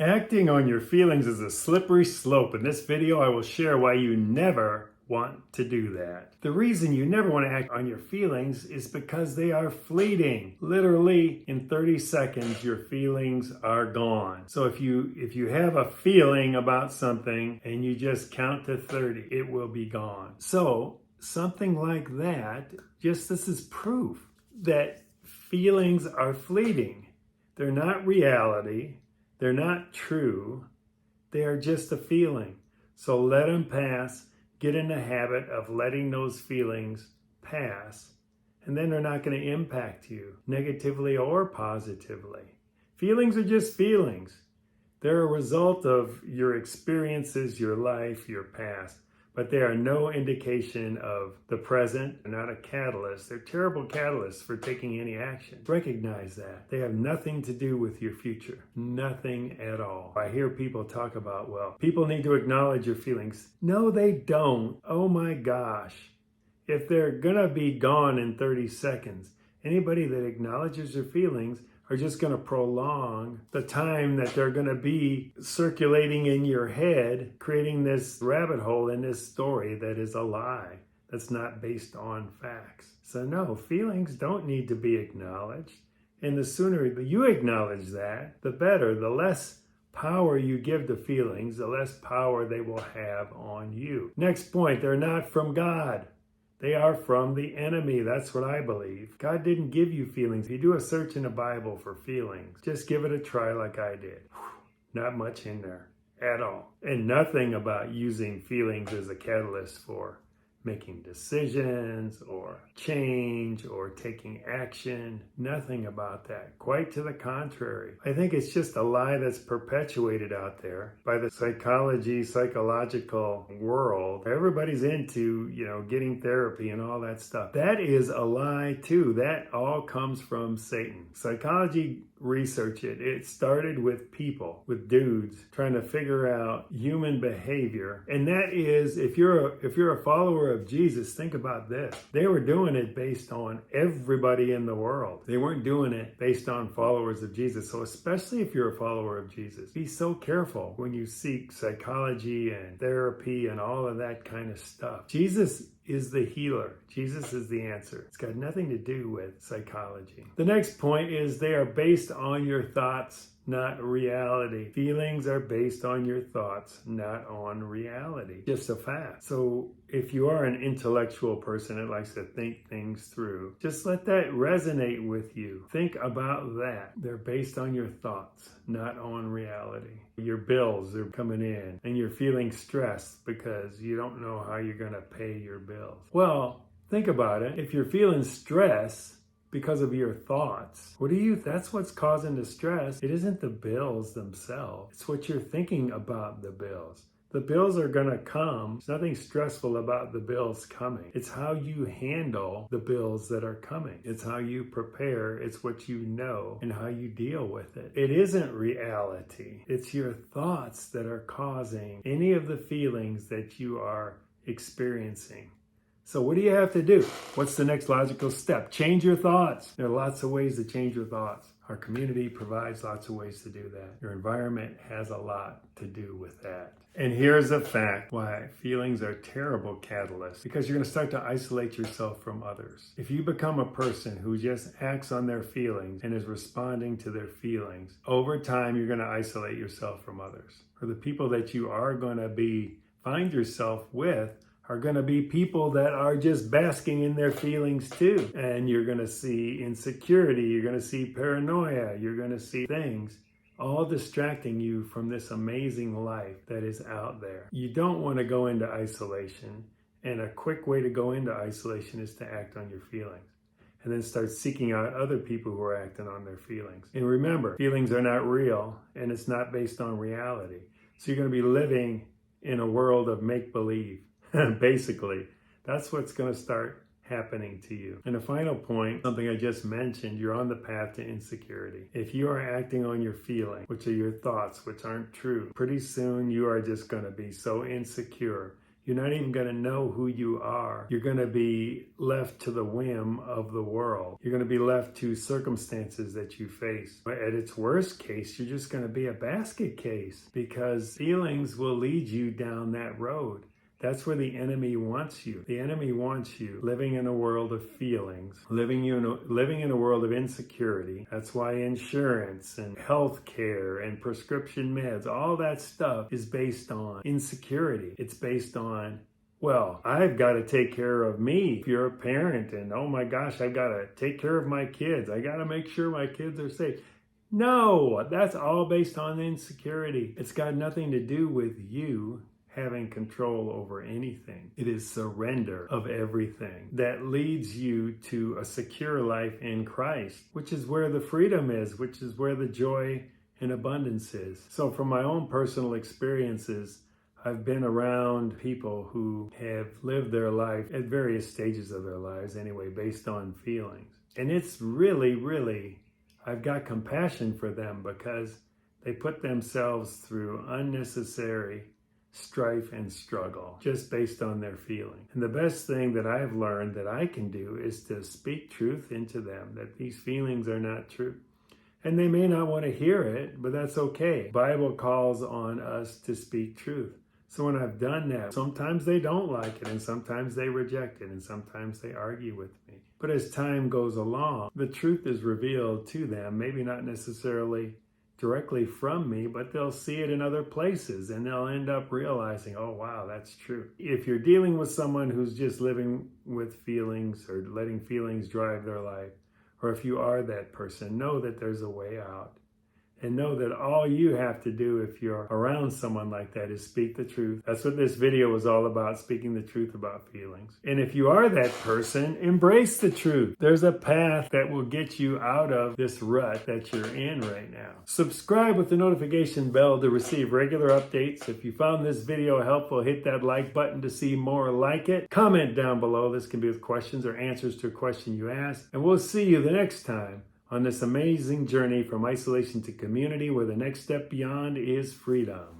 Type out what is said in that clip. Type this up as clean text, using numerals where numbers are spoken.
Acting on your feelings is a slippery slope. In this video, I will share why you never want to do that. The reason you never want to act on your feelings is because they are fleeting. Literally, in 30 seconds, your feelings are gone. So if you have a feeling about something and you just count to 30, it will be gone. So something like that, just this is proof that feelings are fleeting. They're not reality. They're not true. They are just a feeling. So let them pass. Get in the habit of letting those feelings pass. And then they're not going to impact you negatively or positively. Feelings are just feelings. They're a result of your experiences, your life, your past. But they are no indication of the present. They're not a catalyst. They're terrible catalysts for taking any action. Recognize that. They have nothing to do with your future. Nothing at all. I hear people talk about, well, people need to acknowledge your feelings. No, they don't. Oh my gosh. If they're gonna be gone in 30 seconds, anybody that acknowledges their feelings are just going to prolong the time that they're going to be circulating in your head, creating this rabbit hole in this story that is a lie, that's not based on facts. So no, feelings don't need to be acknowledged. And the sooner you acknowledge that, the better. The less power you give to feelings, the less power they will have on you. Next point, they're not from God. They are from the enemy. That's what I believe. God didn't give you feelings. If you do a search in the Bible for feelings, just give it a try like I did. Not much in there at all. And nothing about using feelings as a catalyst for making decisions or change or taking action. Nothing about that. Quite to the contrary. I think it's just a lie that's perpetuated out there by the psychological world. Everybody's into, getting therapy and all that stuff. That is a lie too. That all comes from Satan. Psychology, research it. It started with people, with dudes trying to figure out human behavior. And that is, if you're a follower of Jesus, think about this. They were doing it based on everybody in the world. They weren't doing it based on followers of Jesus. So especially if you're a follower of Jesus, be so careful when you seek psychology and therapy and all of that kind of stuff. Jesus is the healer. Jesus is the answer. It's got nothing to do with psychology. The next point is they are based on your thoughts, not reality. Feelings are based on your thoughts, not on reality. Just a fact. So if you are an intellectual person that likes to think things through, just let that resonate with you. Think about that. They're based on your thoughts, not on reality. Your bills are coming in and you're feeling stressed because you don't know how you're going to pay your bills. Well, think about it. If you're feeling stress because of your thoughts, that's what's causing the stress. It isn't the bills themselves. It's what you're thinking about the bills. The bills are going to come. There's nothing stressful about the bills coming. It's how you handle the bills that are coming. It's how you prepare. It's what you know and how you deal with it. It isn't reality. It's your thoughts that are causing any of the feelings that you are experiencing. So what do you have to do? What's the next logical step? Change your thoughts. There are lots of ways to change your thoughts. Our community provides lots of ways to do that. Your environment has a lot to do with that. And here's a fact why feelings are terrible catalysts, because you're going to start to isolate yourself from others. If you become a person who just acts on their feelings and is responding to their feelings, over time you're going to isolate yourself from others. For the people that you are going to find yourself with are going to be people that are just basking in their feelings too. And you're going to see insecurity, you're going to see paranoia, you're going to see things all distracting you from this amazing life that is out there. You don't want to go into isolation, and a quick way to go into isolation is to act on your feelings. And then start seeking out other people who are acting on their feelings. And remember, feelings are not real, and it's not based on reality. So you're going to be living in a world of make-believe. Basically, that's what's going to start happening to you. And a final point, something I just mentioned, you're on the path to insecurity. If you are acting on your feelings, which are your thoughts, which aren't true, pretty soon you are just going to be so insecure You're not even going to know who you are. You're going to be left to the whim of the world. You're going to be left to circumstances that you face. At its worst case, you're just going to be a basket case because feelings will lead you down that road. That's where the enemy wants you. The enemy wants you living in a world of feelings, living in a world of insecurity. That's why insurance and health care and prescription meds, all that stuff is based on insecurity. It's based on, well, I've got to take care of me. If you're a parent and, oh my gosh, I've got to take care of my kids. I got to make sure my kids are safe. No, that's all based on insecurity. It's got nothing to do with you having control over anything. It is surrender of everything that leads you to a secure life in Christ, which is where the freedom is, which is where the joy and abundance is. So from my own personal experiences, I've been around people who have lived their life at various stages of their lives anyway, based on feelings. And it's really, I've got compassion for them because they put themselves through unnecessary strife and struggle just based on their feeling. And the best thing that I've learned that I can do is to speak truth into them, that these feelings are not true. And they may not want to hear it, but that's okay. The Bible calls on us to speak truth. So when I've done that, sometimes they don't like it, and sometimes they reject it, and sometimes they argue with me. But as time goes along, the truth is revealed to them, maybe not necessarily directly from me, but they'll see it in other places and they'll end up realizing, oh wow, that's true. If you're dealing with someone who's just living with feelings or letting feelings drive their life, or if you are that person, know that there's a way out. And know that all you have to do if you're around someone like that is speak the truth. That's what this video was all about, speaking the truth about feelings. And if you are that person, embrace the truth. There's a path that will get you out of this rut that you're in right now. Subscribe with the notification bell to receive regular updates. If you found this video helpful, hit that like button to see more like it. Comment down below. This can be with questions or answers to a question you asked. And we'll see you the next time on this amazing journey from isolation to community, where the next step beyond is freedom.